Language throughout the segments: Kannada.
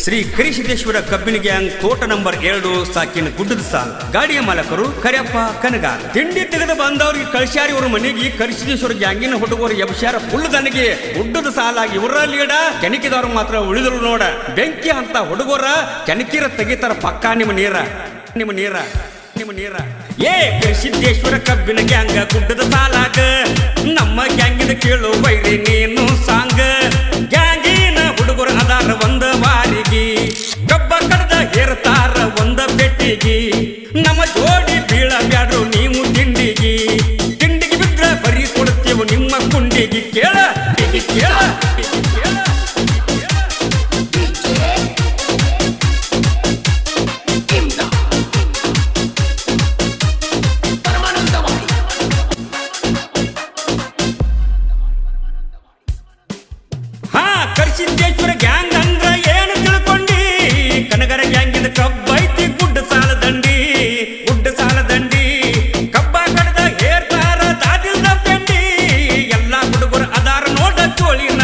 ಶ್ರೀ ಕರಿಸಿದ್ದೇಶ್ವರ ಕಬ್ಬಿನ ಗ್ಯಾಂಗ್ ತೋಟ ನಂಬರ್ 2 ಸಾಕಿನ ಗುಡ್ಡದ ಸಾಲ್. ಗಾಡಿಯ ಮಾಲಕರು ಕರಿಯಪ್ಪ ಕನಗಾರ್. ತಿಂಡಿ ತೆಗೆದು ಬಂದವ್ರಿಗೆ ಕಳಿಸ್ಯಾರ ಇವ್ರ ಮನೆಗೆ. ಕರಿಸಿದ್ದೇಶ್ವರ ಗ್ಯಾಂಗಿನ ಹುಡುಗರು ಎಬ್ಸ್ಯಾರ ಫುಲ್ ದನಿಗೆ. ಗುಡ್ಡದ ಸಾಲಾಗಿ ಇವರ ಲೀಡ, ಕೆಣಕಿದವ್ರು ಮಾತ್ರ ಉಳಿದ್ರು ನೋಡ. ಬೆಂಕಿ ಅಂತ ಹುಡುಗರ ಕೆಣಕಿರ ತೆಗಿತಾರ ಪಕ್ಕ ನಿಮ್ಮ ನೀರ. ಏ ಕರಿಸಿದ್ದೇಶ್ವರ ಕಬ್ಬಿನ ಗ್ಯಾಂಗ ಗುಡ್ಡದ ಸಾಲಾಗ ನಮ್ಮ ಗ್ಯಾಂಗಿನ ಕೇಳು ಬೈರಿ ನೀನು ಸಾಂಗ್. ಗ್ಯಾಂಗಿನ ಹುಡುಗರು ಅದಾರ ಒಂದ ವಾರಿಗೆ, ಕಬ್ಬ ಕಡ್ದ ಹೇರ್ತಾರ ಒಂದ ಬೆಟ್ಟಿಗೆ. ನಮ್ಮ ಜೋಡಿ ಬೀಳ ಬ್ಯಾಡ್ರು ನೀವು ತಿಂಡಿಗೆ ಬಿದ್ರ ಬರೀ ಕೊಡ್ತೀವಿ ನಿಮ್ಮ ಕುಂಡಿಗೆ. ಕೇಳ ಕರಿಸಿದ್ದೇಶ್ವರ ಗ್ಯಾಂಗ್ ಅಂದ್ರ ಏನು ತಿಳ್ಕೊಂಡಿ? ಕನಗರ ಗ್ಯಾಂಗಿನ ಕಬ್ಬೈತಿ ಗುಡ್ಡ ಸಾಲ ದಂಡಿ. ಕಬ್ಬ ಕಡ್ದ ಹೇರ್ತಾರ ದಾದಿಲ್ದ ಪೆಂಡಿ. ಎಲ್ಲಾ ಹುಡುಗರು ಅದಾರ ನೋಡ ಚೋಳಿನ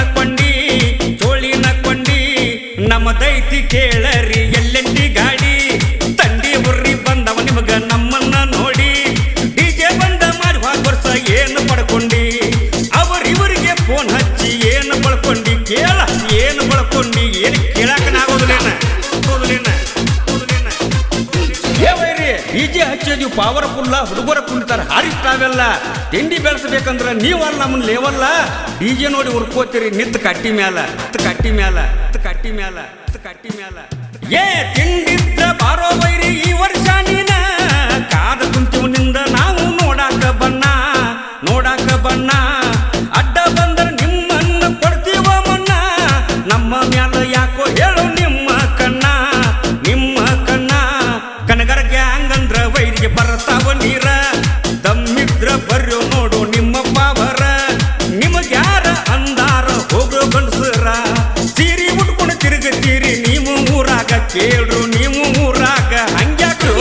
ಕೊಂಡಿ. ನಮ್ಮದೈತಿ ಕೇಳರಿ ಎಲ್ಲೆಂಟಿ ಗಾಡಿ. ತಂಡಿ ಹುರ್ರಿ ಬಂದವ ನಿಮಗ ನಮ್ಮನ್ನ ನೋಡಿ. ಡಿಜೆ ಬಂದ ಮಾಡಿ ವರ್ಷ ಏನು ಪಡ್ಕೊಂಡಿ? ಅವರಿವರಿಗೆ ಫೋನ್ ಹಚ್ಚಿ ಏನು ಬಳ್ಕೊಂಡಿ? ಏನು ಬಳಕೊಂಡಿ? ಏನು ಕೇಳಾಕನಾಗೋದಿಲ್ಲೇನ? ಡಿಜೆ ಹಚ್ಚಿದ್ವಿ ಪವರ್ಫುಲ್ಲ, ಹುಡುಗರ ಕುಂತಾರ ಹಾರಿಸ್ತಾವೆಲ್ಲ. ತಿಂಡಿ ಬೆಳೆಸಬೇಕಂದ್ರ ನೀವಲ್ಲ ನಮ್ಮನ್ನ ಲೇವಲ್ಲ. ಡಿಜೆ ನೋಡಿ ಹುರ್ಕೋತೀರಿ ನಿಂತ ಕಟ್ಟಿ ಮ್ಯಾಲ. ಏ ತಿಂಡಿದ್ದ ಬಾರೋ ಬೈರಿ ಈ ವರ್ಷ ನೀನ. ಕಾದ ಕುಂತಿವನಿಂದ ನಾವು ನೋಡಾಕ ಬಣ್ಣ. ಅಡ್ಡ ಬಂದ್ರ ನಿಮ್ಮನ್ನ ಕೊಡ್ತೀವ ಮಣ್ಣ. ನಮ್ಮ ಮ್ಯಾಲ ಯಾಕೋ ಹೇಳು ನಿಮ್ಮ ಕಣ್ಣ. ಕನಗರ ಗ್ಯಾಂಗ್ ಅಂದ್ರ ವೈರಿಗೆ ಬರ್ತಾವ ನೀರ. ದಮ್ಮಿದ್ರ ಬರ್ಯೋ ನೋಡು ನಿಮ್ಮ ಪಾವರ. ನಿಮಗ್ಯಾರ ಅಂದಾರ ಹೋಗೋ ಗಂಡಸರ. ಸೀರಿ ಉಟ್ಕೊಂಡು ತಿರುಗತೀರಿ ನೀವು ಊರಾಗ. ಕೇಳ್ರು ನೀವು ಊರಾಗ ಹಂಗ್ಯಾಕ್ರು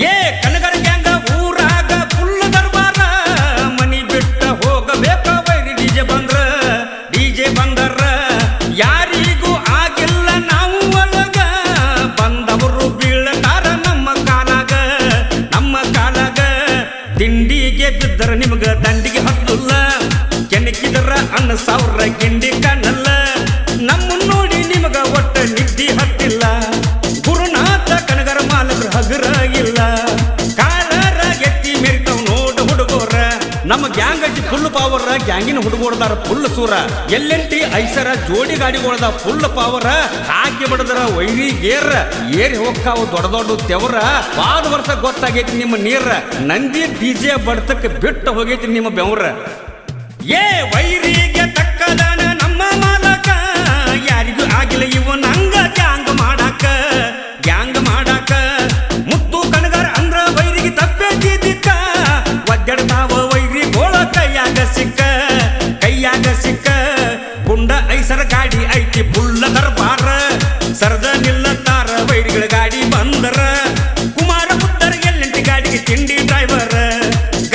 ಏ ಕನಗರ ಗ್ಯಾಂಗ ಊರಾಗ ಫುಲ್ ದರ್ಬಾರ. ಮನಿ ಬಿಟ್ಟ ಹೋಗಬೇಕ ಬೈರಿ ಡಿಜೆ ಬಂದರ. ಯಾರಿಗೂ ಆಗಿಲ್ಲ ನಾವು ಒಳಗ. ಬಂದವರು ಬೀಳತಾರ ನಮ್ಮ ಕಾಲಾಗ. ತಿಂಡಿಗೆ ಬಿದ್ದರ ನಿಮಗ ದಂಡಿಗೆ ಹತ್ತಲ್ಲ. ಕೆಣಕಿದರ ಅನ್ನ ಸಾವಿರ ಗಿಂಡಿ ಕಣ್ಣಲ್ಲ. ನಮ್ಮ ನೋಡಿ ನಿಮಗ ಒಟ್ಟ ನಿದ್ದಿ ಹತ್ತಿಲ್ಲ. ಗುರುನಾಥ ಕನಗರ ಮಾಲಕರು ಹಗರ ಇಲ್ಲ. ಕಾಲರ ಎತ್ತಿ ಮೆರಿತಾವ್ ನೋಡು ಹುಡುಗೋರ. ನಮ್ಮ ಗ್ಯಾಂಗ್ ಐತಿ ಫುಲ್ ಪವರ್. ಗ್ಯಾಂಗಿನ ಹುಡುಗೋರ್ದಾರ ಫುಲ್ ಸೂರ. ಎಲ್ಲೆಂಟಿ ಐಸರ ಜೋಡಿ ಗಾಡಿಗೋಳ್ದ ಫುಲ್ ಪವರ್. ಹಾಕಿ ಬಿಡದ್ರ ವೈರಿ ಗೇರ್ ಏರಿ ಹೋಗ್ತಾವ ದೊಡ್ಡ ತೆವರ. ಬಾದ ವರ್ಷ ಗೊತ್ತಾಗೈತಿ ನಿಮ್ಮ ನೀರ. ನಂದಿ ಡಿಜೆ ಬಡ್ತಕ್ಕೆ ಬಿಟ್ಟು ಹೋಗೈತಿ ನಿಮ್ಮ ಬೆವ್ರ. ಏ ವೈರಿಗೆ ತಕ್ಕದಾನ ನಮ್ಮ ಮಾಲಕ. ಯಾರಿಗೂ ಆಗಿಲ್ಲ ಇವ ನಂಗ ಗ್ಯಾಂಗ್ ಮಾಡಾಕ. ಮುತ್ತು ಕನಗರ ಅಂದ್ರ ವೈರಿಗೆ ತಪ್ಪೇದಿಕ್ಕ. ಒದ್ದೆಡ್ತಾವ ವೈರಿ ಗೋಳ ಕೈಯಾಗ ಸಿಕ್ಕ. ಗುಂಡ ಐಸರ ಗಾಡಿ ಐತಿ ಫುಲ್ಲ ದರ್ಬಾರ. ಸರದ ನಿಲ್ಲತಾರ ವೈರಿಗಳ ಗಾಡಿ ಬಂದರ. ಕುಮಾರ ಮುದ್ದರ ಎಲ್ಲೆಂಟಿ ಗಾಡಿಗೆ ತಿಂಡಿ ಡ್ರೈವರ್.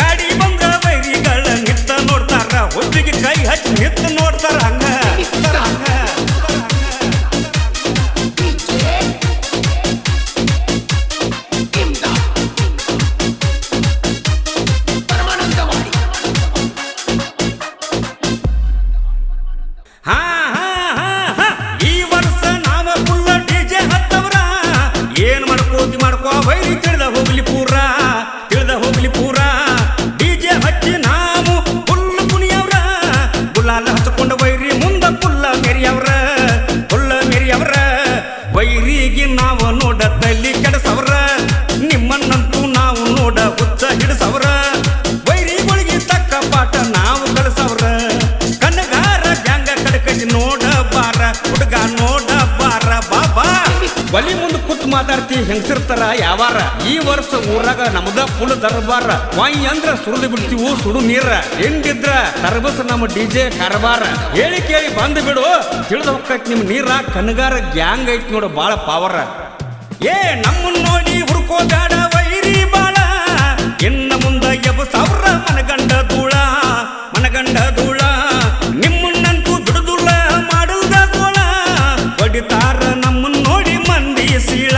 ಗಾಡಿ ಬಂದ್ರ ವೈರಿಗಳ ನಿತ್ತ ನೋಡ್ತಾರ. ಹೊತ್ತಿಗೆ ಕೈ ಹಚ್ಚಿ ನಿತ್ತ ನೋಡ್ತಾರ. ಹಂಗ ಈ ವರ್ಷ ನಾವ ಫುಲ್ಲ ಡಿಜೆ ಹತ್ತವ್ರ. ಒಲಿ ಮುಂದೆ ಕೂತ್ ಮಾತಾಡ್ತಿ ಹೆಂಗಸಿರ್ತಾರ ಯಾವಾರ ಈ ವರ್ಷ ಊರಾಗ ನಮ್ದ ಫುಲ್ ದರ್ಬಾರ ವಾಯಿ ಅಂದ್ರ ಸುರಿದು ಬಿಡ್ತೀವು ಸುಡು ನೀರ ಹೆಂಗಿದ್ರ ತರಬಸ್ ನಮ್ಮ ಡಿಜೆ ಕಾರಬಾರ ಹೇಳಿ ಕೇಳಿ ಬಂದ್ ಬಿಡು ತಿಳಿದ ಹೋಗ್ತೈತಿ ನಿಮ್ ನೀರ ಕನಗಾರ ಗ್ಯಾಂಗ್ ಐತಿ ನೋಡು ಬಾಳ ಪಾವರ ಏ ನಮ್ಮನ್ನ ನೋಡಿ ಹುಡ್ಕೋದಾಡ ವೈರಿ ಬಾಳ ಇನ್ನ ಮುಂದ ಎಬ ಸಾವಿರ ಮನಗಂಡ ಧೂಳ ನಿಮ್ಮನ್ನಂತೂ ಬಿಡುದುಲ್ಲ ಮಾಡುದ ಗೋಳ ಹೊಡಿತಾರ ನಮ್ಮನ್ನ ನೋಡಿ ಮಂದಿ ಸೀಳ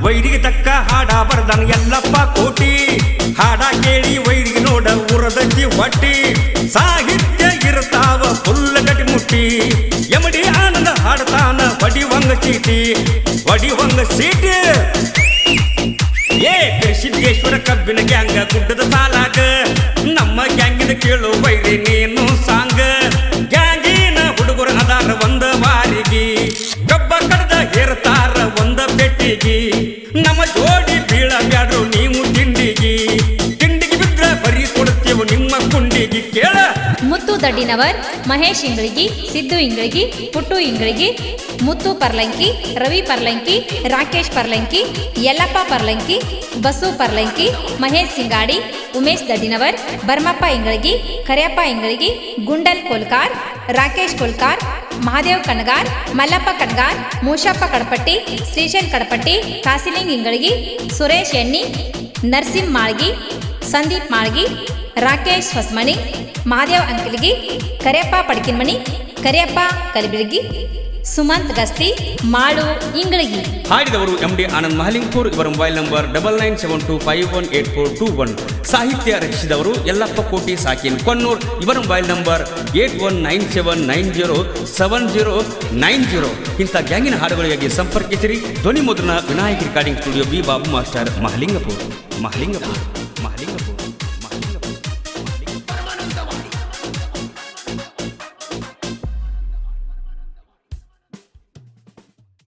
ವೈರಿಗೆ ತಕ್ಕ ಹಾಡ ಬರ್ದನ ಎಲ್ಲಪ್ಪ ಕೋಟಿ ಹಾಡ ಕೇಳಿ ವೈರಿಗೆ ನೋಡ ಉರದಜ್ಜಿ ಹೊಟ್ಟಿ ಸಾಹಿತ್ಯ ಇರ್ತಾವ ಫುಲ್ಲ ಗಟಿ ಮುಟ್ಟಿ ಎಮಡಿ ಆನಂದ ಹಾಡ್ತಾನ ಹೊಡಿವಂಗ ಸೀಟಿ ಏ ಸಿದ್ದೇಶ್ವರ ಕಬ್ಬಿನ ಗ್ಯಾಂಗ ಗುಡ್ಡದ ಸಾಲಾಗ ನಮ್ಮ ಗ್ಯಾಂಗಿನ ಕೇಳು ವೈರಿ ನೀನು ಸಾಂಗ ಗ್ಯಾಂಗಿನ ಹುಡುಗರ ಅದಾರ ಒಂದ ವಾರಿಗೆ ಕಬ್ಬ ಕಡ್ದ ಹೇರ್ತಾರ ಒಂದ ಬೆಟ್ಟಿಗಿ ನಮ್ಮ ಜೋಡಿ ಬೀಳ ಬ್ಯಾಡ್ರು ನೀವು ತಿಂಡಿಗೆ ಬಿದ್ರ ಬರಿ ಕೊಡ್ತೀವಿ ನಿಮ್ಮ ಕುಂಡಿಗೆ ಕೇಳ ಮುತ್ತು ದಡ್ಡಿನವರ್ ಮಹೇಶ್ ಇಂಗಳಗಿ ಸಿದ್ದು ಇಂಗಳಗಿ ಪುಟ್ಟು ಇಂಗಳಗಿ ಮುತ್ತು ಪರ್ಲಂಕಿ ರವಿ ಪರ್ಲಂಕಿ ರಾಕೇಶ್ ಪರ್ಲಂಕಿ ಯಲ್ಲಪ್ಪ ಪರ್ಲಂಕಿ ಬಸು ಪರ್ಲಂಕಿ ಮಹೇಶ್ ಸಿಂಗಾಡಿ ಉಮೇಶ್ ದಡ್ಡಿನವರ್ ಬರ್ಮಪ್ಪ ಇಂಗಳಗಿ ಕರಿಯಪ್ಪ ಇಂಗಳಗಿ ಗುಂಡಲ್ ಕೋಲ್ಕಾರ್ ರಾಕೇಶ್ ಕೋಲ್ಕಾರ್ ಮಹಾದೇವ್ ಕಣಗಾರ್ ಮಲ್ಲಪ್ಪ ಕಣಗಾರ್ ಮೂಷಪ್ಪ ಕಡಪಟ್ಟಿ ಶ್ರೀಶೈಲ್ ಕಡಪಟ್ಟಿ ಕಾಸಿಲಿಂಗ್ ಇಂಗಳಗಿ ಸುರೇಶ್ ಎಣ್ಣಿ ನರ್ಸಿಂ ಮಾಳ್ಗಿ ಸಂದೀಪ್ ಮಾಳ್ಗಿ ರಾಕೇಶ್ ಹೊಸಮಣಿ ಮಹಾದೇವ್ ಅಂಕಲ್ಗಿ ಕರಿಯಪ್ಪ ಪಡ್ಕಿನ್ಮಣಿ ಕರಿಯಪ್ಪ ಕಲಿಬಿಳಗಿ ಸುಮಂತ್ ಗಸ್ತಿ ಮಾಳು ಇಂಗಳಗಿ ಹಾಡಿದವರು MD ಆನಂದ್ ಮಹಲಿಂಗ್ಪುರ್ ಇವರ ಮೊಬೈಲ್ ನಂಬರ್ 9972518421 ಸಾಹಿತ್ಯ ರಚಿಸಿದವರು ಯಲ್ಲಪ್ಪ ಕೋಟಿ ಸಾಕಿನ್ ಕೊನ್ನೂರ್ ಇವರ ಮೊಬೈಲ್ ನಂಬರ್ 8197907090 ಇಂಥ ಗ್ಯಾಂಗಿನ ಹಾಡುಗಳಿಗಾಗಿ ಸಂಪರ್ಕಿಸಿರಿ ಧ್ವನಿ ಮುದ್ರಣ Vinayak recording studio B Babu master ಮಹಲಿಂಗಪುರ್